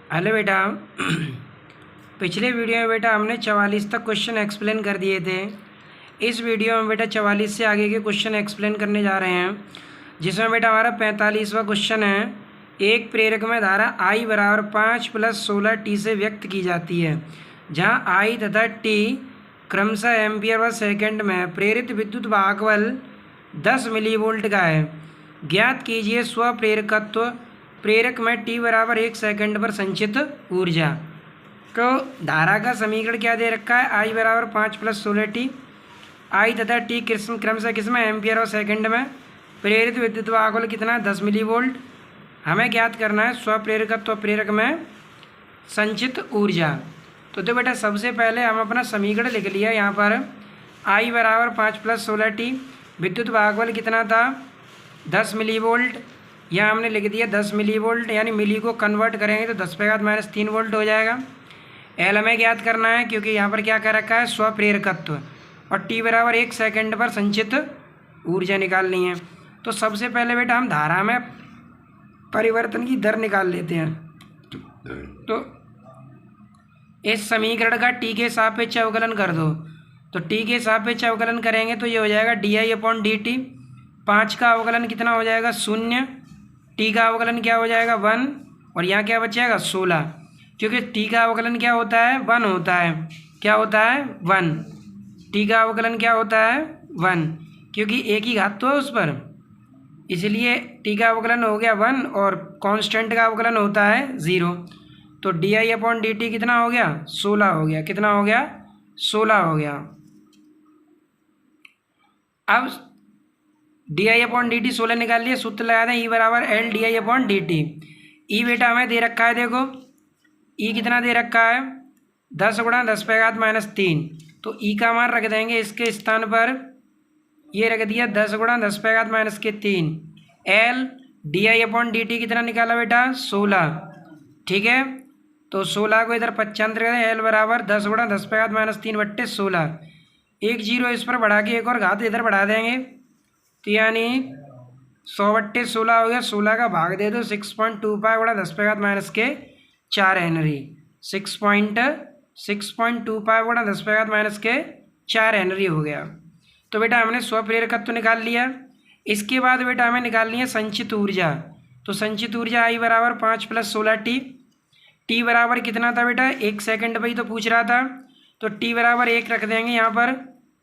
Hello बेटा। पिछले video में बेटा हमने 44 तक क्वेश्चन एक्सप्लेन कर दिए थे। इस वीडियो में बेटा 44 से आगे के क्वेश्चन एक्सप्लेन करने जा रहे हैं, जिसमें बेटा हमारा 45वां क्वेश्चन है। एक प्रेरक में धारा I बराबर 5 + 16t से व्यक्त की जाती है, जहां I तथा t क्रमशः एम्पियर व सेकेंड में प्रेरित विद्युत वाहक बल 10 मिलीवोल्ट का है। ज्ञात कीजिए स्वप्रेरकत्व प्रेरक में t बराबर 1 सेकंड पर संचित ऊर्जा। तो धारा का समीकरण क्या दे रखा है? I बराबर 5 + 16t। I तथा t क्रमशः किसमें? एम्पियर और सेकंड में। प्रेरित विद्युत वाहक बल कितना? 10 मिलीवोल्ट। हमें ज्ञात करना है स्वप्रेरकत्व प्रेरक में संचित ऊर्जा। तो बेटा सबसे पहले हम अपना समीकरण लिख लिया यहाँ पर। I बराबर 5 + 16t। विद्युत वाहक बल कितना था? 10 मिलीवोल्ट। यहाँ हमने लिख दिया 10 मिलीवोल्ट, यानी मिली को कन्वर्ट करेंगे तो 10⁻³ वोल्ट हो जाएगा। एल हमें ज्ञात करना है, क्योंकि यहाँ पर क्या कर रखा है? स्वप्रेरकत्व। और टी बराबर 1 सेकंड पर संचित ऊर्जा निकालनी है। तो सबसे पहले बेटा हम धारा में परिवर्तन की दर निकाल लेते हैं। तो इस समीकरण का टी के सापेक्ष अवकलन कर दो। तो टी के सापेक्ष अवकलन करेंगे तो ये हो जाएगा di/dt। 5 का अवकलन कितना हो जाएगा? 0। टी का अवकलन क्या हो जाएगा? 1। और यहाँ क्या बचेगा? 16। क्योंकि टी का अवकलन क्या होता है? 1 होता है। क्या होता है? 1। टी का अवकलन क्या होता है? 1, क्योंकि एक ही घात तो है उस पर, इसलिए टी का अवकलन हो गया 1 और कांस्टेंट का अवकलन होता है 0। तो di/dt कितना हो गया? 16 हो गया। कितना हो गया? 16 हो गया। अब di/dt 16 निकाल लिए। सूत्र लगा दें, E बराबर L di/dt। ई बेटा हमें दे रखा है, देखो ई कितना दे रखा है? 10 × 10⁻³ तो ई का मान रख देंगे इसके स्थान पर। ये रख दिया 10 × 10⁻³ L di/dt कितना निकाला बेटा? 16। ठीक है, तो 16 को इधर 95 करें। L बराबर 10 × 10⁻³ / 16। एक जीरो इस पर बढ़ा के एक और घात इधर बढ़ा देंगे, तो यानी 100/16 हो गया। 16 का भाग दे दो 6.25 × 10⁻⁴ हेनरी। 6.25 × 10⁻⁴ हेनरी हो गया। तो बेटा हमने स्वप्रेरकत्व निकाल लिया। इसके बाद बेटा हमें निकालनी है संचित ऊर्जा। तो संचित ऊर्जा I बराबर 5 + 16t। टी बराबर कितना था बेटा? 1 सेकंड पर ही तो पूछ रहा था, तो टी बराबर 1 रख देंगे यहाँ पर।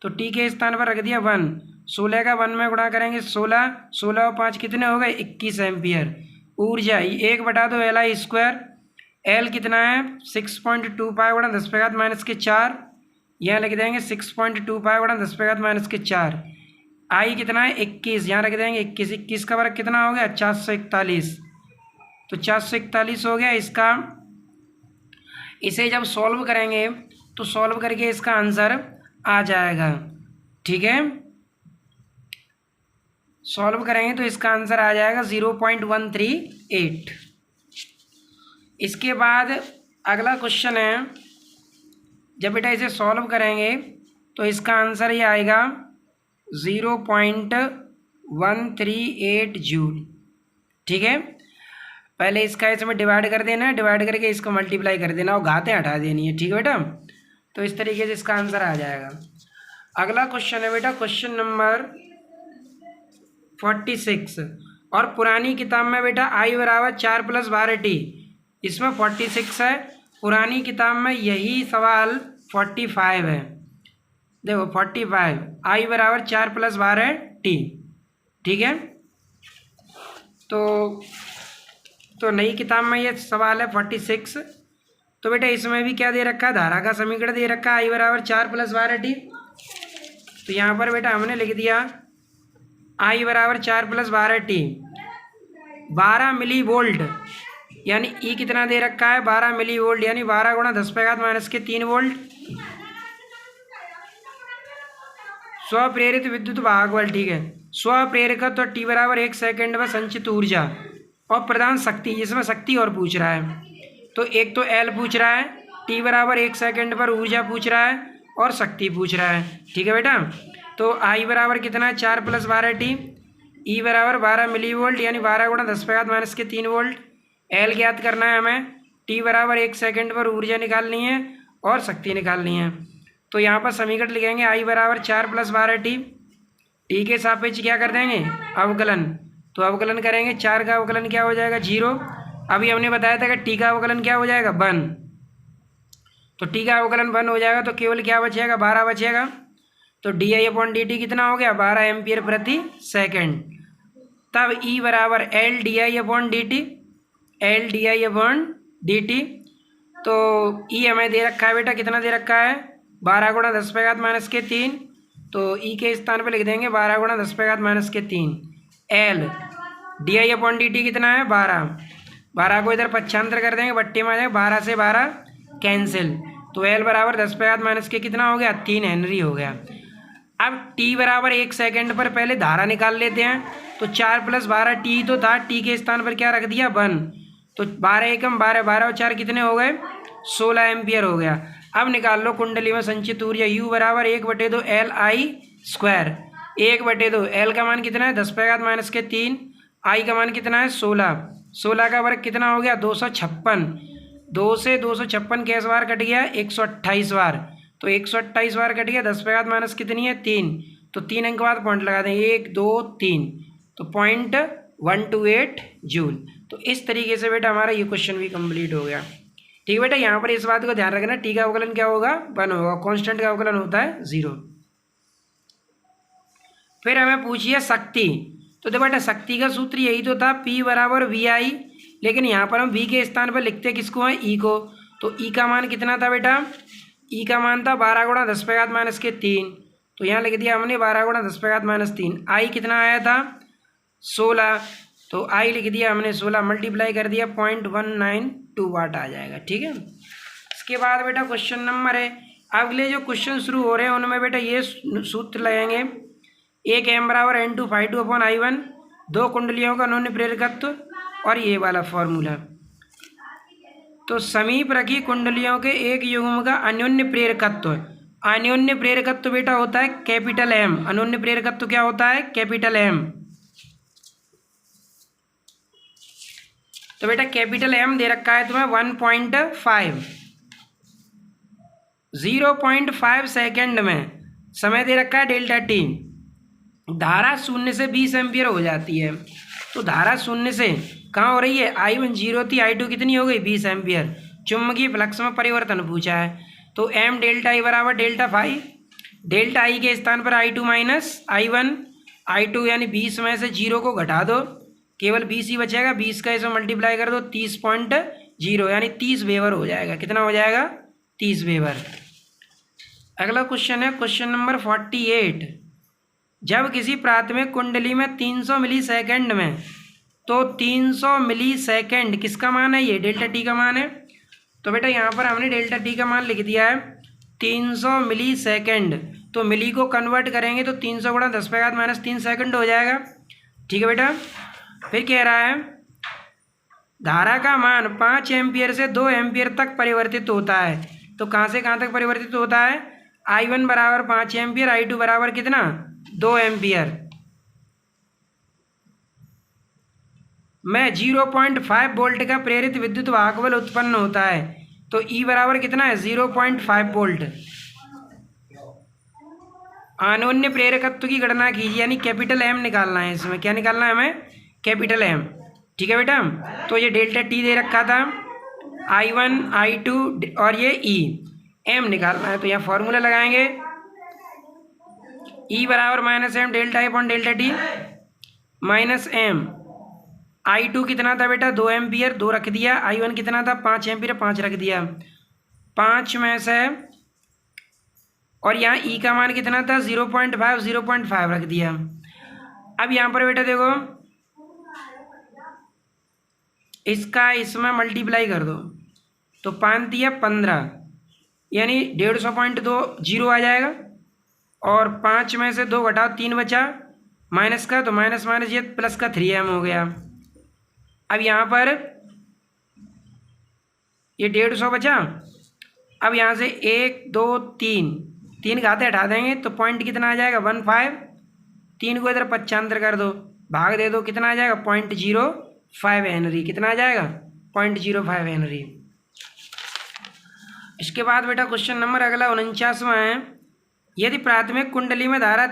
तो टी के स्थान पर रख दिया 1। 16 का 1 में गुणा करेंगे 16। 16 और 5 कितने हो गए? 21 एम्पियर। ऊर्जा 1/2 Li²। एल कितना है? 6.25 × 10⁻⁴। यहाँ लिख देंगे 6.25 × 10⁻⁴। आई कितना है? 21। यहाँ रख देंगे 21। 21 का वर्ग कितना हो गया? 441। तो 441 हो गया इसका। इसे जब सॉल्व करेंगे तो सॉल्व करके इसका आंसर आ जाएगा। ठीक है, सॉल्व करेंगे तो इसका आंसर आ जाएगा 0.138। इसके बाद अगला क्वेश्चन है, जब बेटा इसे सॉल्व करेंगे तो इसका आंसर ये आएगा 0.138 जूल। ठीक है, पहले इसका इसमें डिवाइड कर देना है, डिवाइड करके इसको मल्टीप्लाई कर देना और घातें हटा देनी है। ठीक है बेटा, तो इस तरीके से इसका आंसर आ जाएगा। अगला क्वेश्चन है बेटा क्वेश्चन नंबर 46। और पुरानी किताब में बेटा I बराबर 4 + 12t, इसमें 46 है। पुरानी किताब में यही सवाल 45 है। देखो 45, I बराबर 4 + 12t। ठीक है, तो नई किताब में ये सवाल है 46। तो बेटा इसमें भी क्या दे रखा है? धारा का समीकरण दे रखा है I बराबर 4 + 12t। तो यहाँ पर बेटा हमने लिख दिया I बराबर 4 + 12t 12 मिलीवोल्ट, यानी E कितना दे रखा है? 12 मिलीवोल्ट, यानी 12 × 10⁻³ वोल्ट। स्वप्रेरित विद्युत वाहक बल। ठीक है, स्वप्रेरकत्व टी बराबर 1 सेकंड में संचित ऊर्जा और प्रदान शक्ति, इसमें शक्ति और पूछ रहा है। तो एक तो एल पूछ रहा है, टी बराबर 1 सेकंड पर ऊर्जा पूछ रहा है और शक्ति पूछ रहा है। ठीक है बेटा, तो I बराबर कितना है? 4 + 12t। E बराबर 12 मिलीवोल्ट, यानी 12 × 10⁻³ वोल्ट। एल ज्ञात करना है हमें, टी बराबर 1 सेकंड पर ऊर्जा निकालनी है और शक्ति निकालनी है। तो यहाँ पर समीकरण लिखेंगे आई बराबर 4 + 12t। टी के सापेक्ष क्या कर देंगे अवकलन, तो अवकलन करेंगे 4 का अवकलन क्या हो जाएगा 0। अभी हमने बताया था कि टी का अवकलन क्या हो जाएगा 1, तो टी का अवकलन 1 हो जाएगा तो केवल क्या बचेगा 12 बचेगा। तो di/dt कितना हो गया 12 एम्पियर प्रति सेकंड। तब E बराबर LdI/dt, LdI/dt। तो E हमें दे रखा है बेटा, कितना दे रखा है 12 × 10⁻³ तो E के स्थान पर लिख देंगे 12 × 10⁻³ L di/dt कितना है 12 को इधर पक्षांतर कर देंगे, बट्टे में आ जाएगा 12 से 12 कैंसिल, तो L बराबर 10⁻³ कितना हो गया 3 हेनरी हो गया। अब T बराबर 1 सेकंड पर पहले धारा निकाल लेते हैं। तो 4 + 12 T तो था, T के स्थान पर क्या रख दिया 1, तो 12 × 12 12 और 4 कितने हो गए 16 एम्पियर हो गया। अब निकाल लो कुंडली में संचित ऊर्जा U बराबर 1/2 LI²। 1/2 L का मान कितना है 10⁻³ I का मान कितना है 16 का वर्ग कितना हो गया 256। 2 से 256 कैसे बार कट गया 128 बार, तो 128 बार कट गया 10⁻³ कितनी है 3, तो 3 अंक के बाद पॉइंट लगा दें 1 2 3, तो 0.128 जूल। तो इस तरीके से बेटा हमारा ये क्वेश्चन भी कंप्लीट हो गया। ठीक है बेटा, यहाँ पर इस बात को ध्यान रखना टी का अवकलन क्या होगा 1 होगा, कांस्टेंट का अवकलन होता है 0। फिर हमें पूछिए शक्ति, तो देखो बेटा शक्ति का सूत्र यही तो था P बराबर VI, लेकिन यहाँ पर हम V के स्थान पर लिखते किसको है E को। तो E का मान कितना था बेटा, E का मान था 12 × 10⁻³ तो यहाँ लिख दिया हमने 12 × 10⁻³ I कितना आया था 16, तो I लिख दिया हमने 16 मल्टीप्लाई कर दिया 0.192 वाट आ जाएगा। ठीक है, इसके बाद बेटा क्वेश्चन नंबर है, अगले जो क्वेश्चन शुरू हो रहे हैं उनमें बेटा ये सूत्र लगेंगे, एक M बराबर N2 ∅2/I1, 2 कुंडलियों का अन्योन्य प्रेरकत्व और ये वाला फॉर्मूला। तो समीप रखी कुंडलियों के एक युग्म का अन्योन्य प्रेरकत्व, अन्योन्य प्रेरकत्व बेटा होता है कैपिटल M। अन्योन्य प्रेरकत्व क्या होता है कैपिटल M। तो बेटा कैपिटल M दे रखा है तुम्हें 1.5, 0.5 सेकेंड में समय दे रखा है ΔT। धारा 0 से 20 एम्पियर हो जाती है, तो धारा 0 से कहाँ हो रही है I1 0 थी, I2 कितनी हो गई 20 एम्पियर। चुंबकीय फ्लक्स में परिवर्तन पूछा है, तो M ΔI बराबर ΔΦ, ΔI के स्थान पर I2 - I1, I2 यानी 20 में से 0 को घटा दो, केवल 20 ही बचेगा, 20 का इसमें मल्टीप्लाई कर दो 30.0 यानी 30 वेबर हो जाएगा। कितना हो जाएगा 30 वेबर। अगला क्वेश्चन है क्वेश्चन नंबर 48, जब किसी प्राथमिक कुंडली में 300 मिलीसेकंड में, तो 300 मिलीसेकंड किसका मान है ये ΔT का मान है। तो बेटा यहाँ पर हमने ΔT का मान लिख दिया है 300 मिलीसेकंड, तो मिली को कन्वर्ट करेंगे तो 300 × 10⁻³ सेकंड हो जाएगा। ठीक है बेटा, फिर कह रहा है धारा का मान 5 एम्पियर से 2 एम्पियर तक परिवर्तित होता है, तो कहाँ से कहाँ तक परिवर्तित होता है I1 बराबर 5 एम्पियर, I2 बराबर कितना 2 एम्पियर में 0.5 वोल्ट का प्रेरित विद्युत वाहक बल उत्पन्न होता है। तो E बराबर कितना है 0.5 वोल्ट। अन्योन्य प्रेरकत्व की गणना कीजिए, यानी कैपिटल M निकालना है, इसमें क्या निकालना है हमें कैपिटल M। ठीक है बेटा, तो ये ΔT दे रखा था I1 I2 और ये E, M निकालना है, तो यहाँ फॉर्मूला लगाएंगे E बराबर -M ΔI/ΔT -M। I2 कितना था बेटा 2 एम्पियर, 2 रख दिया। I1 कितना था 5 एम्पियर, 5 रख दिया, 5 में से, और यहाँ E का मान कितना था 0.5 रख दिया। अब यहाँ पर बेटा देखो इसका इसमें मल्टीप्लाई कर दो, तो 5 दिया 15 यानी 150.20 आ जाएगा, और 5 में से 2 घटाओ 3 बचा, माइनस का, तो माइनस माइनस ये प्लस का 3M हो गया। अब यहाँ पर ये 150 बचा, अब यहाँ से 1 2 3 घाते हटा देंगे तो पॉइंट कितना आ जाएगा 15, 3 को इधर पक्षांतर कर दो, भाग दे दो, कितना आ जाएगा 0.05 हेनरी। कितना आ जाएगा 0.05 हेनरी। इसके बाद बेटा क्वेश्चन नंबर अगला 49वां है। यदि प्राथमिक कुंडली में धारा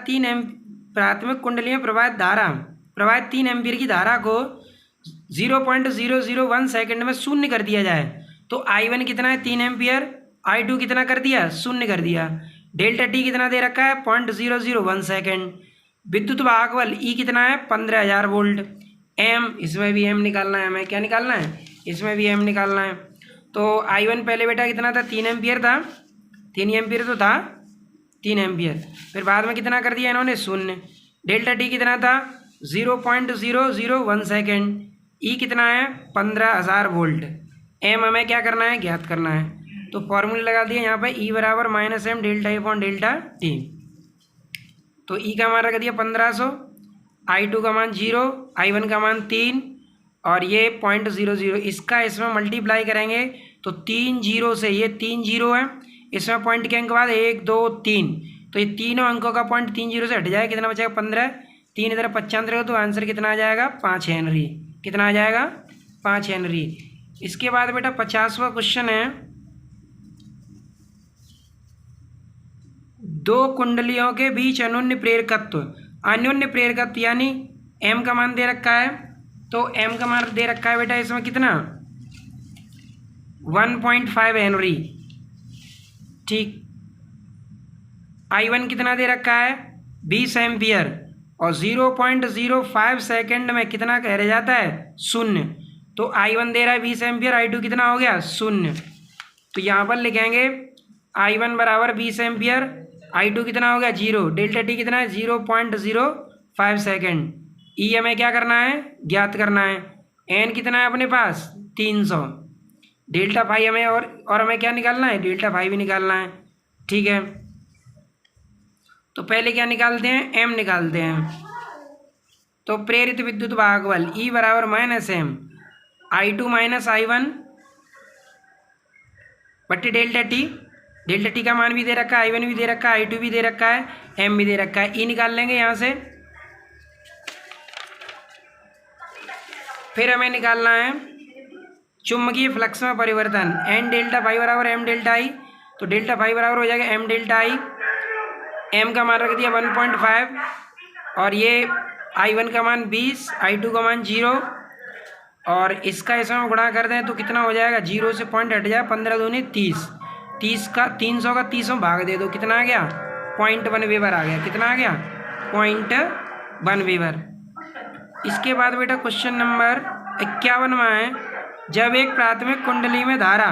प्राथमिक कुंडली में प्रवाहित 3 एम्पीयर की धारा को 0.001 सेकंड में शून्य कर दिया जाए तो I1 कितना है 3 एम्पीयर, I2 कितना कर दिया शून्य कर दिया, डेल्टा टी कितना दे रखा है 0.001 सेकंड, विद्युत वाहक बल E कितना है 15,000 वोल्ट, M इसमें भी M निकालना है, हमें क्या निकालना है इसमें भी M निकालना है। तो I1 पहले बेटा कितना था 3 एम्पीयर था, 3 एम्पीयर तो था 3 एम्पीयर, फिर बाद में कितना कर दिया इन्होंने शून्य, डेल्टा टी कितना था 0.001 सेकेंड, ई कितना है 15,000 वोल्ट, एम हमें क्या करना है ज्ञात करना है। तो फॉर्मूले लगा दिए यहाँ पे ई बराबर -m delta A upon delta T. तो ई का मान रख दिया 1500, I2 का मान 0, I1 का मान 3 और ये 0.00, इसका इसमें मल्टीप्लाई करेंगे तो 3 जीरो से, ये 3 जीरो है, इसमें पॉइंट के अंक बाद 1 2 3, तो ये तीनों अंकों का पॉइंट 3 जीरो से हट जाएगा, कितना बचेगा 15, 3 इधर 95 रहेगा, तो आंसर कितना आ जाएगा 5 हेनरी, कितना आ जाएगा 5 हेनरी। इसके बाद बेटा 50वां क्वेश्चन है, दो कुंडलियों के बीच अन्योन्य प्रेरकत्व यानी m का मान दे रखा है, तो m का मान दे रखा है बेटा इसमें कितना 1.5 हेनरी, ठीक। I1 कितना दे रखा है 20 एम्पियर और 0.05 सेकंड में कितना रह जाता है शून्य, तो I1 दे रहा है 20 एम्पियर, I2 कितना हो गया शून्य, तो यहाँ पर लिखेंगे I1 बराबर 20 एम्पियर, I2 कितना हो गया 0, डेल्टा टी कितना है 0.05 सेकेंड, ई हमें क्या करना है ज्ञात करना है, एन कितना है अपने पास 300, डेल्टा फाई हमें और हमें क्या निकालना है डेल्टा फाई भी निकालना है, ठीक है। तो पहले क्या निकालते हैं एम निकालते हैं, तो प्रेरित विद्युत वाहक बल ई बराबर -m I2 - I1 बट्टे डेल्टा टी का मान भी दे रखा है, I1 भी दे रखा है, I2 भी दे रखा है, M भी दे रखा है, ई निकाल लेंगे यहाँ से। फिर हमें निकालना है चुंबकीय फ्लक्स में परिवर्तन n डेल्टा फाई बराबर m डेल्टा आई, तो डेल्टा फाई बराबर हो जाएगा m डेल्टा आई, m का मान रख दिया 1.5 और ये I1 का मान 20, I2 का मान 0 और इसका इसमें गुणा कर दें तो कितना हो जाएगा, 0 से पॉइंट हट जाए, 15 दूनी 30, 30 का 300 का 30 में भाग दे दो, कितना आ गया 0.1 वेबर आ गया, कितना आ गया 0.1 वेबर। इसके बाद बेटा क्वेश्चन नंबर 51वां है, जब एक प्राथमिक कुंडली में धारा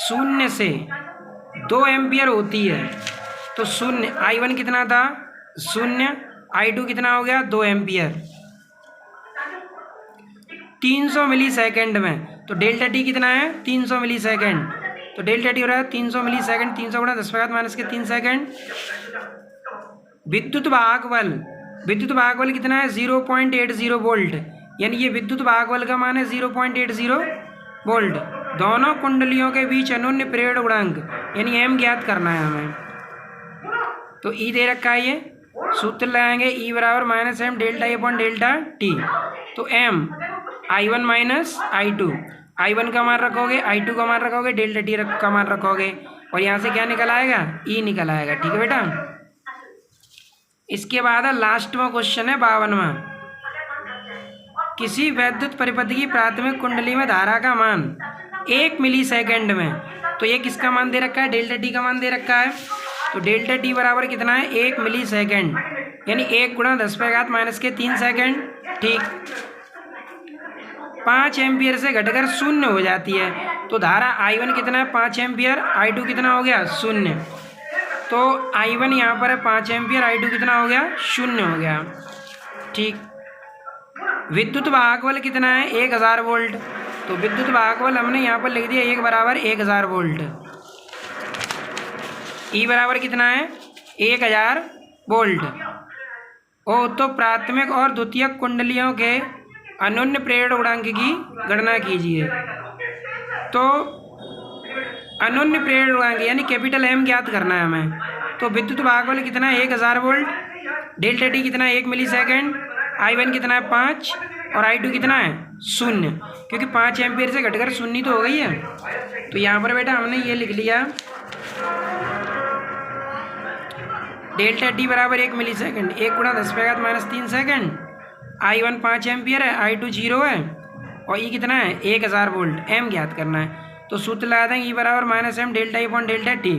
0 से 2 एम्पियर होती है तो 0 I1 कितना था 0, I2 कितना हो गया 2 एम्पियर 300 मिली सेकेंड में, तो डेल्टा टी कितना है 300 मिली सेकेंड, तो डेल्टा टी हो रहा है 300 मिली सेकेंड, 300 गुणा 10⁻³ सेकेंड। विद्युत वाहक बल कितना है 0.80 वोल्ट, यानी ये विद्युत वाहक बल का मान है 0.80 वोल्ट। दोनों कुंडलियों के बीच अन्योन्य प्रेरण गुणांक यानी m ज्ञात करना है हमें, तो ई दे रखा है, ये सूत्र लगाएंगे ई बराबर -m delta A upon delta T, तो m I1 - I2, I1 का मान रखोगे, I2 का मान रखोगे, डेल्टा टी का मान रखोगे और यहाँ से क्या निकल आएगा ई निकल आएगा, ठीक है बेटा। इसके बाद लास्ट में क्वेश्चन है 52वां, किसी वैद्युत परिपथ की प्राथमिक कुंडली में धारा का मान 1 मिली सेकेंड में, तो ये किसका मान दे रखा है डेल्टा टी का मान दे रखा है, तो डेल्टा टी बराबर कितना है 1 मिली सेकेंड, यानी 1 गुणा 10⁻³ सेकेंड, ठीक। 5 एम्पियर से घटकर 0 हो जाती है, तो धारा I1 कितना है 5 एम्पियर, I2 कितना हो गया 0, तो I1 यहाँ पर है 5 एम्पियर, I2 कितना हो गया 0 हो गया, ठीक। विद्युत वाहक बल कितना है 1000 वोल्ट, तो विद्युत वाहक बल हमने यहाँ पर लिख दिया 1 बराबर 1000 वोल्ट, ई बराबर कितना है 1000 वोल्ट। ओ तो प्राथमिक और द्वितीयक कुंडलियों के अन्योन्य प्रेरण गुणांक की गणना कीजिए, तो अन्योन्य प्रेरण गुणांक यानी कैपिटल M ज्ञात करना है हमें, तो विद्युत वाहक बल कितना है 1000 वोल्ट, डेल्टा टी कितना है 1 मिली सेकेंड, I1 कितना है 5, और I2 कितना है 0, क्योंकि 5 एम्पियर से घटकर 0 तो हो गई है। तो यहाँ पर बेटा हमने ये लिख लिया डेल्टा टी बराबर 1 मिली सेकेंड, 1 गुणा 10⁻³ सेकेंड। I1 5 एम्पियर है, I2 0 है और E कितना है 1000 वोल्ट। M ज्ञात करना है तो सूत्र लगा देंगे E बराबर -m delta E upon delta T,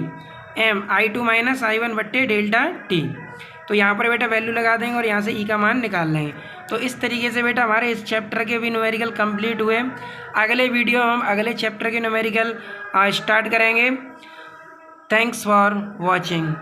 M I2 minus I1 बट्टे डेल्टा टी। तो यहाँ पर बेटा वैल्यू लगा देंगे और यहाँ से E का मान निकाल लेंगे। तो इस तरीके से बेटा हमारे इस चैप्टर के भी न्यूमेरिकल कंप्लीट हुए। अगले वीडियो हम अगले चैप्टर के न्यूमेरिकल स्टार्ट करेंगे। Thanks for watching.